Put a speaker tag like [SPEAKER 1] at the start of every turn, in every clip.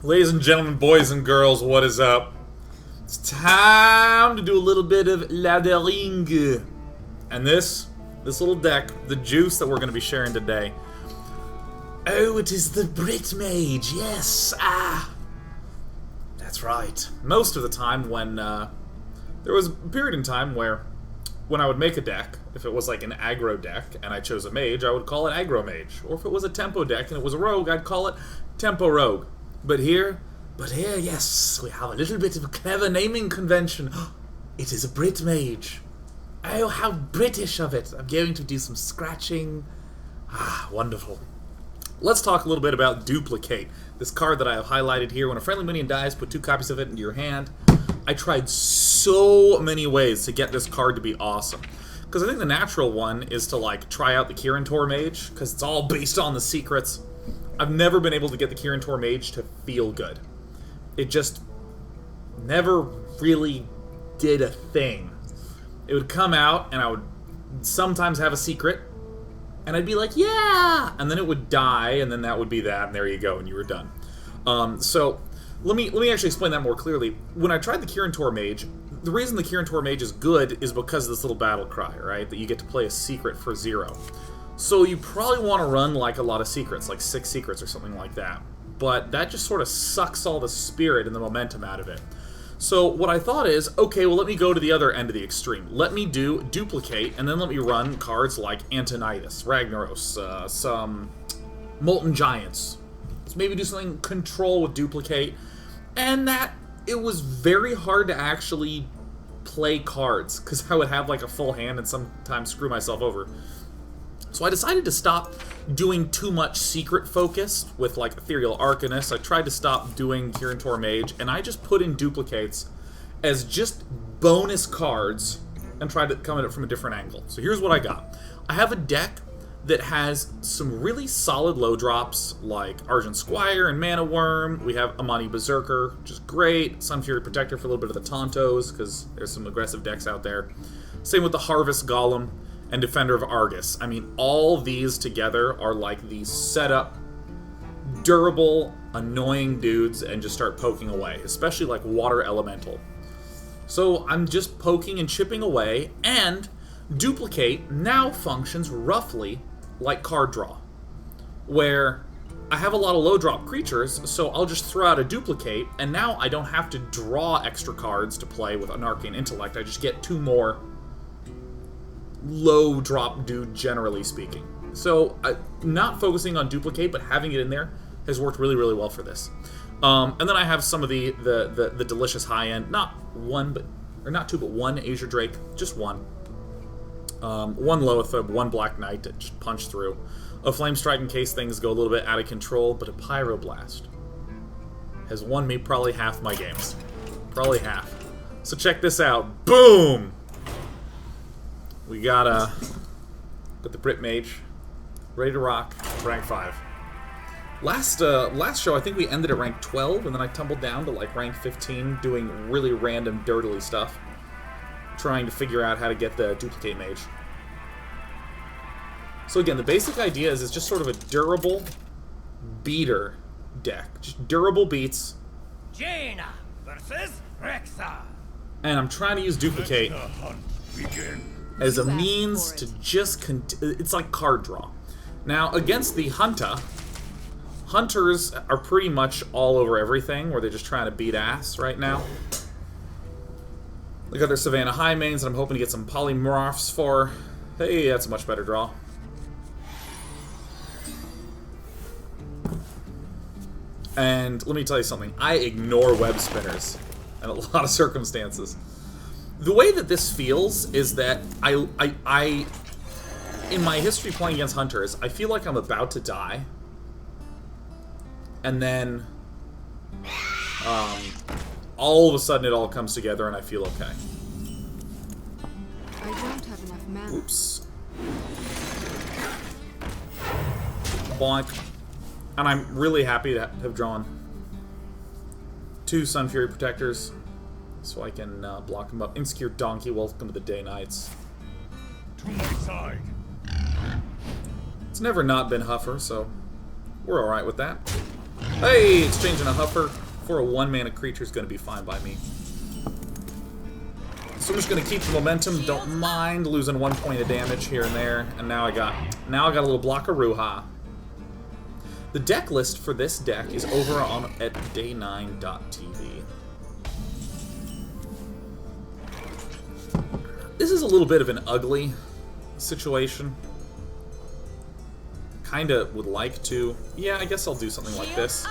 [SPEAKER 1] Ladies and gentlemen, boys and girls, what is up? It's time to do a little bit of laddering. And this little deck, the juice that we're going to be sharing today. Oh, it is the Brit Mage, yes! That's right. Most of the time when, there was a period in time where when I would make a deck, if it was like an aggro deck and I chose a mage, I would call it aggro mage. Or if it was a tempo deck and it was a rogue, I'd call it tempo rogue. But here, yes, we have a little bit of a clever naming convention. It is a Brit Mage. Oh, how British of it. I'm going to do some scratching. Wonderful. Let's talk a little bit about Duplicate. This card that I have highlighted here. When a friendly minion dies, put 2 copies of it into your hand. I tried so many ways to get this card to be awesome. Because I think the natural one is to, like, try out the Kirin Mage, because it's all based on the secrets. I've never been able to get the Kirin Mage to feel good. It just never really did a thing. It would come out, and I would sometimes have a secret, and I'd be like, yeah! And then it would die, and then that would be that, and there you go, and you were done. So, let me actually explain that more clearly. When I tried the Kirin Mage, the reason the Kirin Mage is good is because of this little battle cry, right? That you get to play a secret for 0. So you probably want to run like a lot of secrets, like 6 secrets or something like that. But that just sort of sucks all the spirit and the momentum out of it. So what I thought is, okay, well let me go to the other end of the extreme. Let me do Duplicate, and then let me run cards like Antonidas, Ragnaros, some Molten Giants. Let's maybe do something Control with Duplicate. And that, it was very hard to actually play cards, because I would have like a full hand and sometimes screw myself over. So I decided to stop doing too much secret focus with like Ethereal Arcanist. I tried to stop doing Kirin Mage, and I just put in Duplicates as just bonus cards and tried to come at it from a different angle. So here's what I got. I have a deck that has some really solid low drops like Argent Squire and Mana Worm. We have Amani Berserker, which is great. Sun Fury Protector for a little bit of the Tontos, because there's some aggressive decks out there. Same with the Harvest Golem and Defender of Argus. I mean, all these together are like these setup, durable, annoying dudes and just start poking away, especially like Water Elemental. So I'm just poking and chipping away, and Duplicate now functions roughly like card draw, where I have a lot of low drop creatures, so I'll just throw out a Duplicate, and now I don't have to draw extra cards to play with an Arcane Intellect. I just get 2 more low drop dude, generally speaking. So not focusing on Duplicate, but having it in there has worked really, really well for this. And then I have some of the delicious high end, not 2, but 1 Azure Drake, just 1. 1 Loatheb, 1 Black Knight to just punch through. A Flame Strike in case things go a little bit out of control, but a Pyroblast has won me probably half my games. Probably half. So check this out. Boom! We got the Brit Mage, ready to rock, rank 5. Last show, I think we ended at rank 12, and then I tumbled down to like rank 15, doing really random, dirtily stuff, trying to figure out how to get the Duplicate Mage. So again, the basic idea is it's just sort of a durable beater deck, just durable beats.
[SPEAKER 2] Jaina versus Rexa.
[SPEAKER 1] And I'm trying to use Duplicate as a means to just it's like card draw. Now, against the Hunters are pretty much all over everything, where they're just trying to beat ass right now. They got their Savannah High mains, and I'm hoping to get some Polymorphs for. Hey, that's a much better draw. And let me tell you something, I ignore web spinners in a lot of circumstances. The way that this feels is that I in my history playing against Hunters, I feel like I'm about to die. And then, all of a sudden it all comes together and I feel okay.
[SPEAKER 3] I don't have enough mana.
[SPEAKER 1] Oops. Bonk. And I'm really happy to have drawn 2 Sun Fury Protectors, so I can block him up. Insecure Donkey, welcome to the Day Knights.
[SPEAKER 2] To my side.
[SPEAKER 1] It's never not been Huffer, so we're alright with that. Hey, exchanging a Huffer for a 1-mana creature is going to be fine by me. So I'm just going to keep the momentum. Don't mind losing 1 point of damage here and there. And now I got a little block of Ruha. The deck list for this deck is over on at day9.tv. This is a little bit of an ugly situation. Kinda would like to... Yeah, I guess I'll do something like this.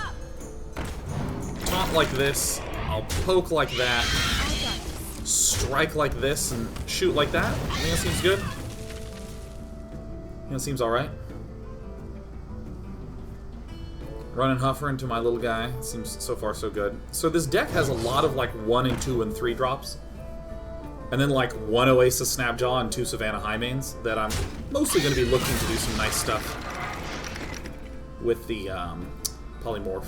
[SPEAKER 1] Taunt like this. I'll poke like that. Strike like this and shoot like that. I think that seems good. I think that seems alright. Running Huffer into my little guy. Seems so far so good. So this deck has a lot of like 1 and 2 and 3 drops. And then like 1 Oasis Snapjaw and 2 Savannah Highmanes that I'm mostly going to be looking to do some nice stuff with the polymorph.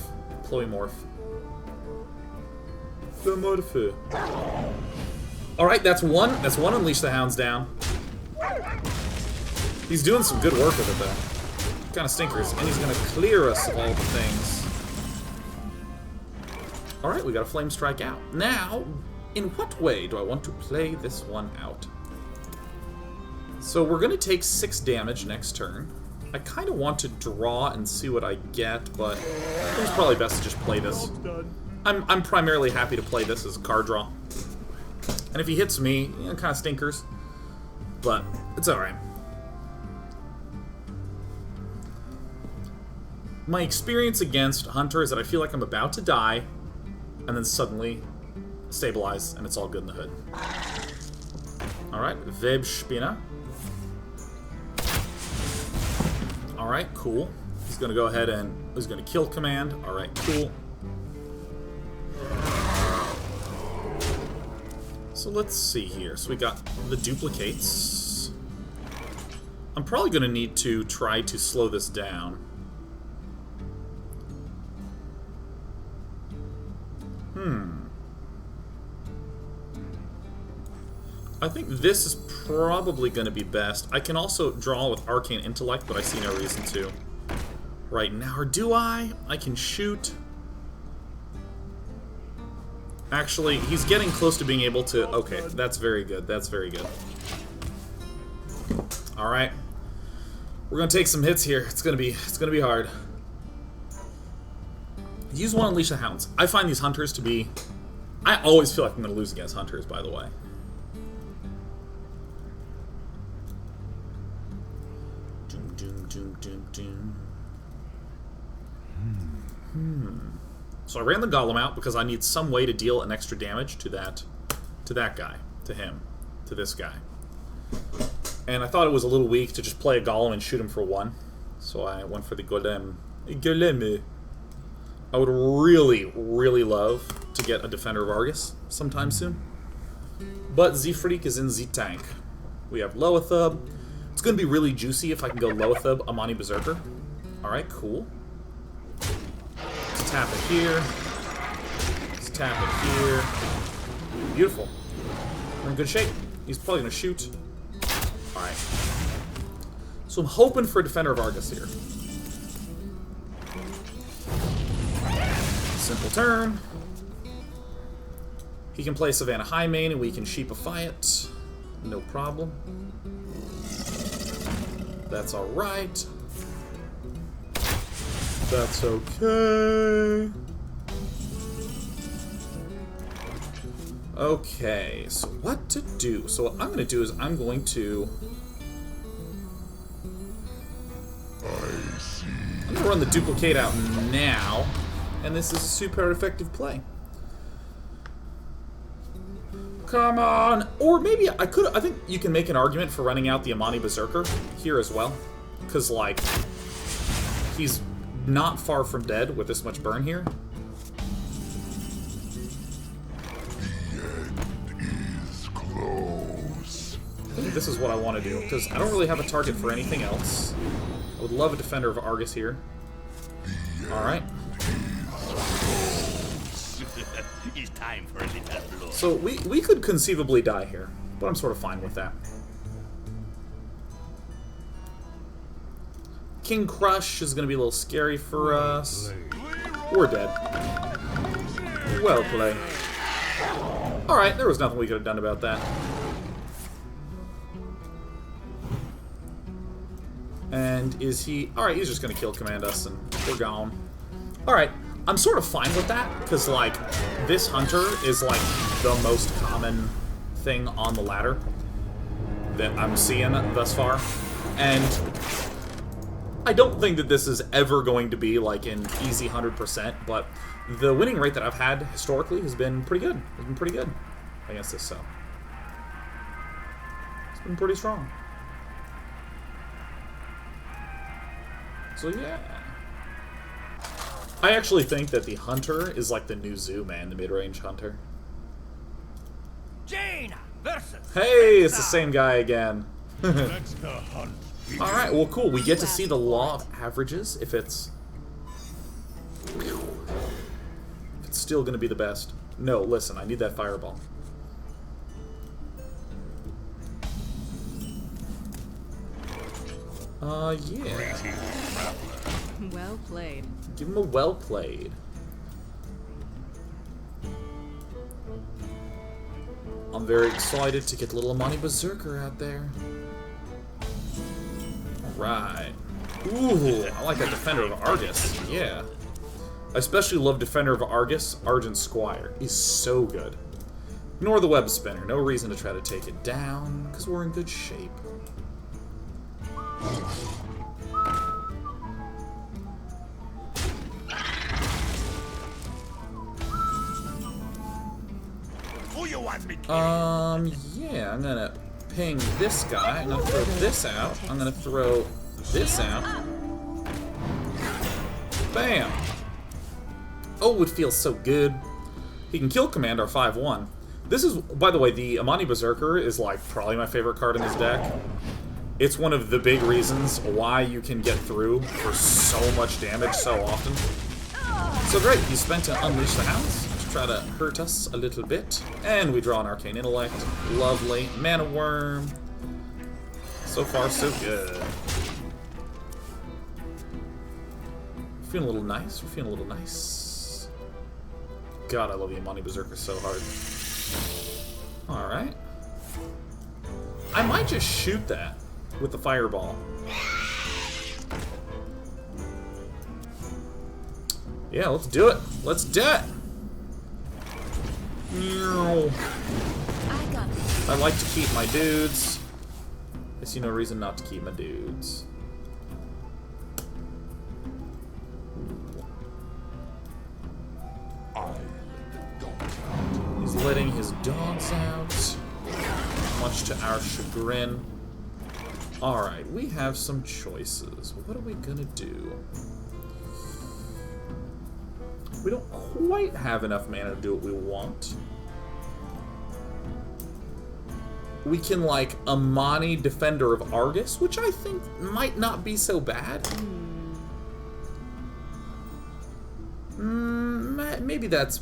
[SPEAKER 1] Alright, that's one. That's one Unleash the Hounds down. He's doing some good work with it though. Kind of stinkers. And he's going to clear us of all the things. Alright, we got a Flame Strike out. Now, in what way do I want to play this one out? So we're going to take 6 damage next turn. I kind of want to draw and see what I get, but I think it's probably best to just play this. I'm primarily happy to play this as a card draw. And if he hits me, you know, kind of stinkers. But it's alright. My experience against Hunter is that I feel like I'm about to die, and then suddenly stabilize, and it's all good in the hood. Alright, Webspinner. Alright, cool. He's gonna go ahead and he's gonna kill command. Alright, cool. So let's see here. So we got the duplicates. I'm probably gonna need to try to slow this down. I think this is probably going to be best. I can also draw with Arcane Intellect, but I see no reason to right now. Or do I? I can shoot. Actually, he's getting close to being able to... Okay, that's very good. That's very good. Alright. We're going to take some hits here. It's going to be hard. Use 1 Unleash the Hounds. I find these Hunters to be... I always feel like I'm going to lose against Hunters, by the way. So I ran the Golem out because I need some way to deal an extra damage to that guy, to him, to this guy. And I thought it was a little weak to just play a Golem and shoot him for 1. So I went for the Golem. Golem. I would really, really love to get a Defender of Argus sometime soon. But Z-Freak is in Z-Tank. We have Loathub. It's going to be really juicy if I can go Loathub, Amani Berserker. Alright, cool. Let's tap it here. Let's tap it here. Beautiful. We're in good shape. He's probably going to shoot. Alright. So I'm hoping for a Defender of Argus here. Simple turn. He can play Savannah Highmane and we can Sheepify it. No problem. That's alright. That's okay. Okay, so what to do? So what I'm going to do is I'm going to... I'm going to run the duplicate out now, and this is a super effective play. Come on! Or maybe I think you can make an argument for running out the Amani Berserker here as well. Because, like, he's not far from dead with this much burn here.
[SPEAKER 3] The end is close.
[SPEAKER 1] I think this is what I want to do, because I don't really have a target for anything else. I would love a Defender of Argus here. Alright.
[SPEAKER 2] It's time for a little blood.
[SPEAKER 1] So we could conceivably die here, but I'm sort of fine with that. King Crush is going to be a little scary for us. We're dead. Well played. Alright, there was nothing we could have done about that. And is he... Alright, he's just going to kill command us, and we're gone. Alright, I'm sort of fine with that, because, like, this hunter is, like, the most common thing on the ladder that I'm seeing thus far. And I don't think that this is ever going to be, like, an easy 100%, but the winning rate that I've had historically has been pretty good. It's been pretty good against this, so. It's been pretty strong. So, yeah. I actually think that the hunter is like the new zoo, man, the mid-range hunter.
[SPEAKER 2] Jaina versus
[SPEAKER 1] Hey, it's the same guy again.
[SPEAKER 3] Let the hunt begin.
[SPEAKER 1] Alright, well, cool. We get to see the law of averages, if it's still going to be the best. No, listen, I need that fireball. Yeah.
[SPEAKER 4] Well played.
[SPEAKER 1] Give him a well played. I'm very excited to get little Amani Berserker out there. Alright. Ooh, I like that Defender of Argus. Yeah. I especially love Defender of Argus, Argent Squire. He's so good. Ignore the web spinner. No reason to try to take it down, because we're in good shape.
[SPEAKER 2] Who you want me
[SPEAKER 1] Yeah, I'm gonna ping this guy. I'm gonna throw this out. I'm gonna throw this out. Bam! Oh, it feels so good. He can kill command our 5/1. This is, by the way, the Amani Berserker is like probably my favorite card in this deck. It's one of the big reasons why you can get through for so much damage so often. So great, he spent to unleash the hounds to try to hurt us a little bit. And we draw an Arcane Intellect. Lovely. Mana Worm. So far, so good. We're feeling a little nice. We're feeling a little nice. God, I love the Amani Berserker so hard. Alright. I might just shoot that with the fireball. Yeah, let's do it. Let's do it. I like to keep my dudes. I see no reason not to keep my dudes. He's letting his dogs out, much to our chagrin. Alright, we have some choices. What are we gonna do? We don't quite have enough mana to do what we want. We can, like, Amani Defender of Argus, which I think might not be so bad. Maybe that's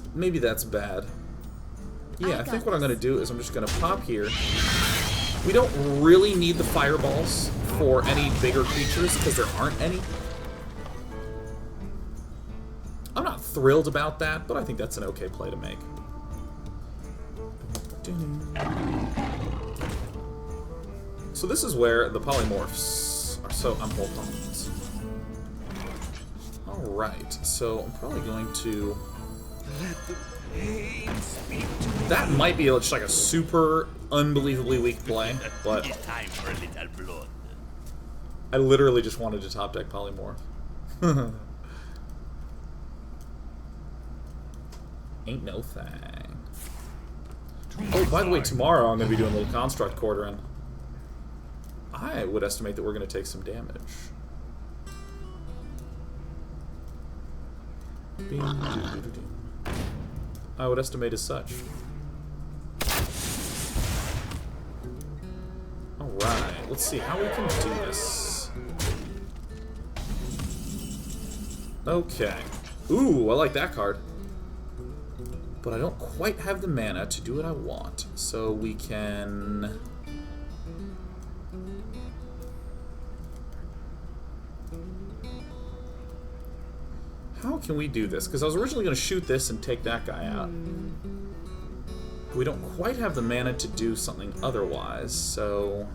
[SPEAKER 1] bad. Yeah, I think what I'm gonna do is I'm just gonna pop here. We don't really need the fireballs for any bigger creatures because there aren't any. I'm not thrilled about that, but I think that's an okay play to make. So this is where the polymorphs are so important. Alright, so I'm probably going to... That might be just like a super unbelievably weak play, but
[SPEAKER 2] It's time for a little blood.
[SPEAKER 1] I literally just wanted to top deck polymorph. Ain't no thing. Oh, by the way, tomorrow I'm going to be doing a little construct quartering. I would estimate that we're going to take some damage. I would estimate as such. Alright, let's see how we can do this. Okay. Ooh, I like that card. But I don't quite have the mana to do what I want. So we can... How can we do this? Because I was originally going to shoot this and take that guy out. We don't quite have the mana to do something otherwise, so...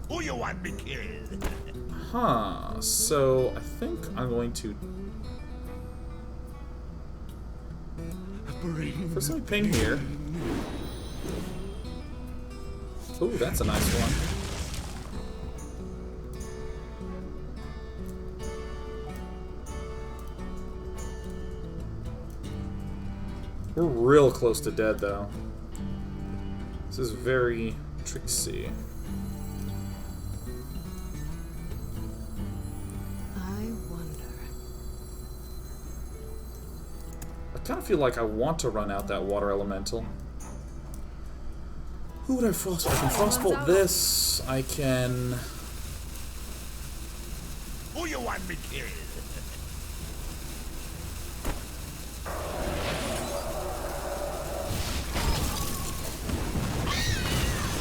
[SPEAKER 2] Who you want me killed?
[SPEAKER 1] Huh, so I think I'm going to... First, let me ping here. Ooh, that's a nice one. We're real close to dead, though. This is very tricksy.
[SPEAKER 4] I wonder.
[SPEAKER 1] I kind of feel like I want to run out that water elemental. Who would I frostbolt? I can frostbolt this. I can...
[SPEAKER 2] Who you want me killed?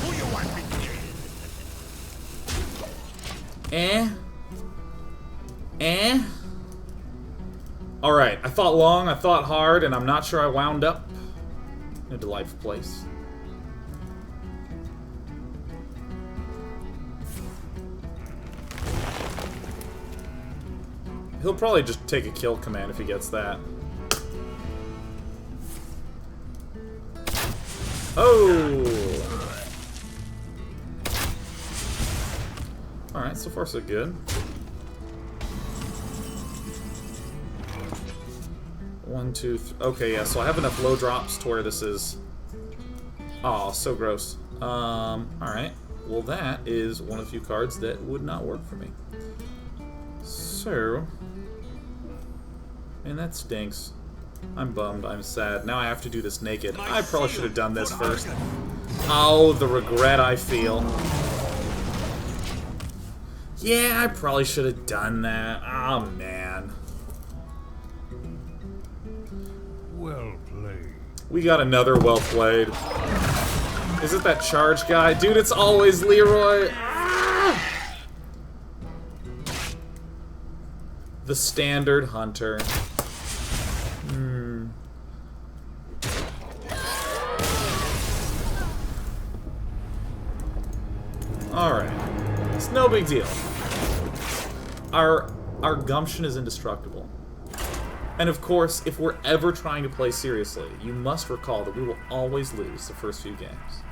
[SPEAKER 2] Who you want me killed?
[SPEAKER 1] Alright, I thought long, I thought hard, and I'm not sure I wound up in a delightful place. He'll probably just take a kill command if he gets that. Oh! Alright, so far so good. 1, 2, 3. Okay, yeah, so I have enough low drops to where this is... Oh, so gross. Alright. Well, that is one of the few cards that would not work for me. So... Man, that stinks. I'm bummed. I'm sad. Now I have to do this naked. I probably should have done this first. Oh, the regret I feel. Yeah, I probably should have done that. Oh, man.
[SPEAKER 3] Well played.
[SPEAKER 1] We got another well played. Is it that charge guy? Dude, it's always Leroy. Ah! The standard hunter. Alright. It's no big deal. Our gumption is indestructible. And of course, if we're ever trying to play seriously, you must recall that we will always lose the first few games.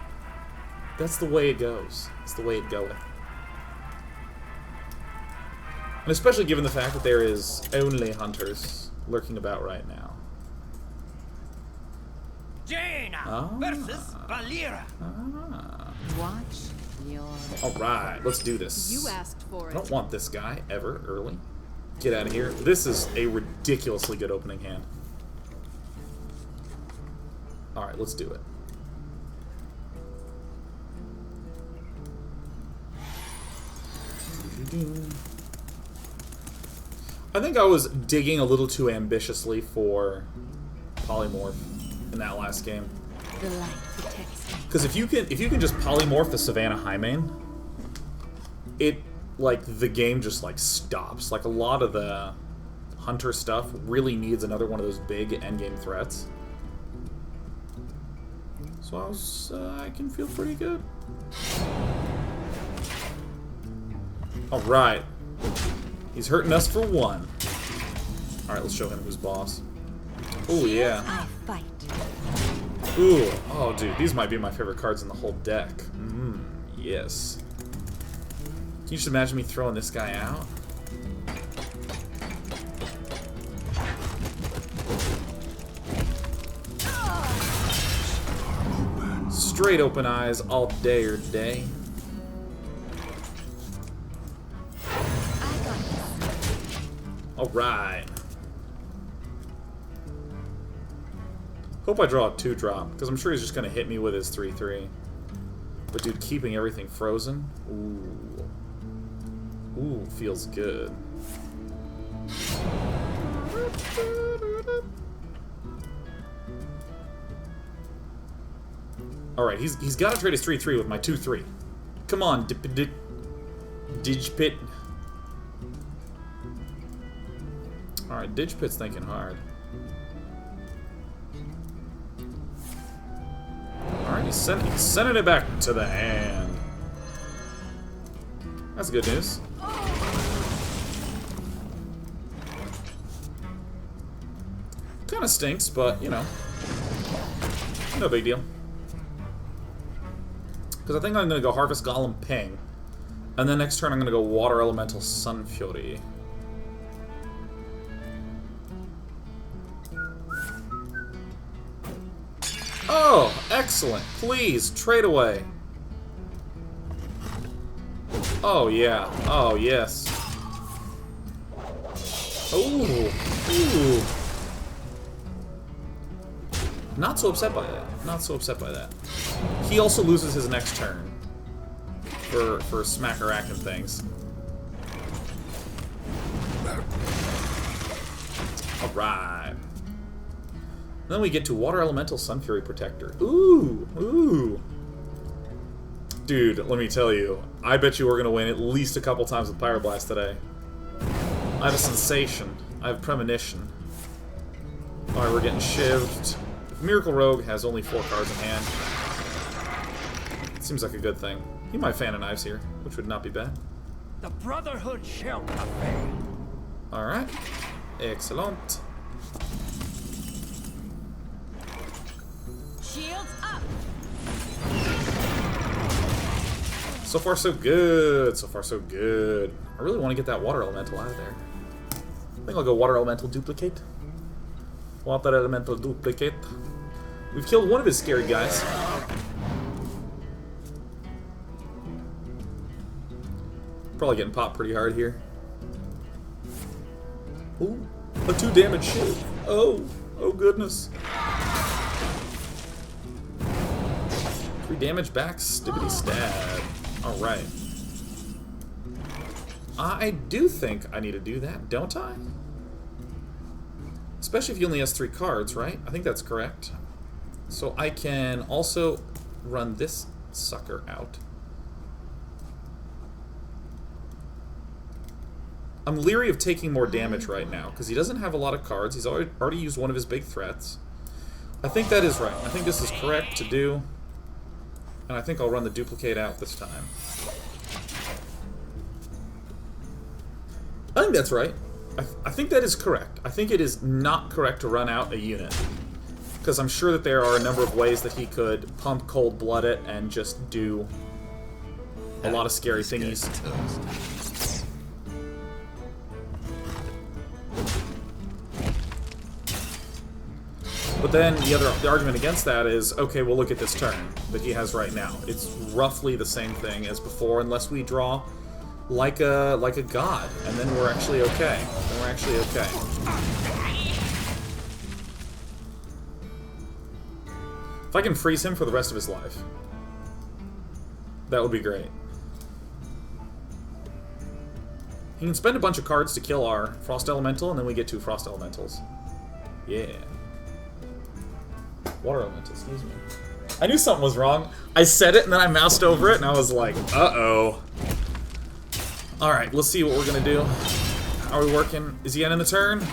[SPEAKER 1] That's the way it goes. It's the way it goeth. And especially given the fact that there is only hunters lurking about right now.
[SPEAKER 2] Jaina versus Valera.
[SPEAKER 4] Watch your...
[SPEAKER 1] Alright, let's do this.
[SPEAKER 4] You asked for
[SPEAKER 1] I
[SPEAKER 4] it.
[SPEAKER 1] don't want this guy ever early. Get out of here. This is a ridiculously good opening hand. Alright, let's do it. I think I was digging a little too ambitiously for polymorph in that last game.
[SPEAKER 4] The light protects me.
[SPEAKER 1] Because if you can just polymorph the Savannah Highmane, it the game just stops. Like a lot of the hunter stuff really needs another one of those big endgame threats. So I can feel pretty good. All right, he's hurting us for one. All right, let's show him who's boss. Oh yeah.
[SPEAKER 4] I fight.
[SPEAKER 1] Ooh, oh dude, these might be my favorite cards in the whole deck. Yes. Can you just imagine me throwing this guy out? Straight open eyes all day or day. Alright. Hope I draw a 2-drop, because I'm sure he's just going to hit me with his 3/3. But dude, keeping everything frozen? Ooh. Ooh, feels good. Alright, he's got to trade his 3/3 with my 2/3. Come on, Digpit. Alright, Digpit's thinking hard. Alright, he's sending it back to the hand. That's good news. Kinda stinks, but, you know. No big deal. Because I think I'm going to go Harvest Golem Ping. And then next turn I'm going to go Water Elemental Sun Fury. Oh, excellent. Please, trade away. Oh, yeah. Oh, yes. Ooh. Ooh. Not so upset by that. Not so upset by that. He also loses his next turn. For smack-a-rack and things. Alright. Then we get to Water Elemental Sun Fury Protector. Ooh! Ooh! Dude, let me tell you, I bet you we're going to win at least a couple times with Pyroblast today. I have a sensation. I have premonition. Alright, we're getting shivved. If Miracle Rogue has only 4 cards in hand, it seems like a good thing. He might fan of knives here, which would not be bad.
[SPEAKER 2] The Brotherhood shall prevail.
[SPEAKER 1] Alright. Excellent.
[SPEAKER 4] Shields up.
[SPEAKER 1] So far, so good. So far, so good. I really want to get that Water Elemental out of there. I think I'll go Water Elemental Duplicate. Water Elemental Duplicate. We've killed one of his scary guys. Probably getting popped pretty hard here. Ooh, a 2 damage shield. Oh, oh goodness. 3 damage back, stibbity stab. Alright. I do think I need to do that, don't I? Especially if he only has 3 cards, right? I think that's correct. So I can also run this sucker out. I'm leery of taking more damage right now, because he doesn't have a lot of cards. He's already used one of his big threats. I think that is right. I think this is correct to do. And I think I'll run the duplicate out this time. I think that's right. I think that is correct. I think it is not correct to run out a unit. Because I'm sure that there are a number of ways that he could pump Cold Blood it and just do a lot of scary thingies. But then the argument against that is, okay, well look at this turn that he has right now. It's roughly the same thing as before, unless we draw like a god, and then we're actually okay. Then we're actually okay. If I can freeze him for the rest of his life, that would be great. He can spend a bunch of cards to kill our Frost Elemental, and then we get 2 Frost Elementals. Yeah. Water Elemental, excuse me. I knew something was wrong. I said it, and then I moused over it, and I was like, uh-oh. Alright, let's see what we're gonna do. How are we working? Is he ending the turn?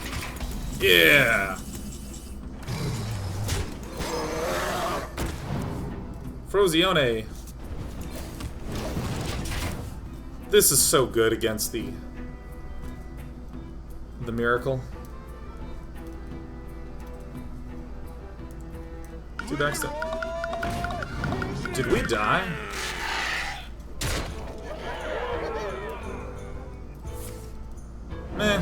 [SPEAKER 1] Yeah! Frozione. This is so good against the Miracle. 2 backstab. Did we die? Meh.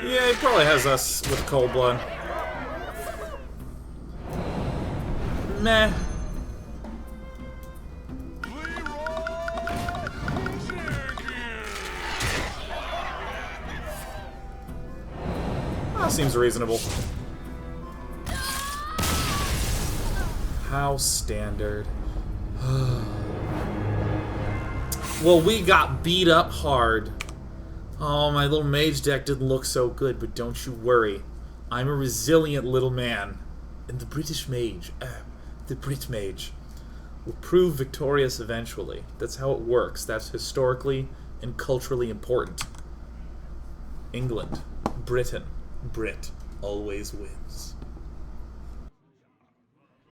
[SPEAKER 1] Yeah, he probably has us with Cold Blood. Meh. That seems reasonable. How standard. Well, we got beat up hard. Oh, my little mage deck didn't look so good, but don't you worry. I'm a resilient little man, and the British Mage, the Brit Mage, will prove victorious eventually. That's how it works. That's historically and culturally important. England, Britain, Brit always wins.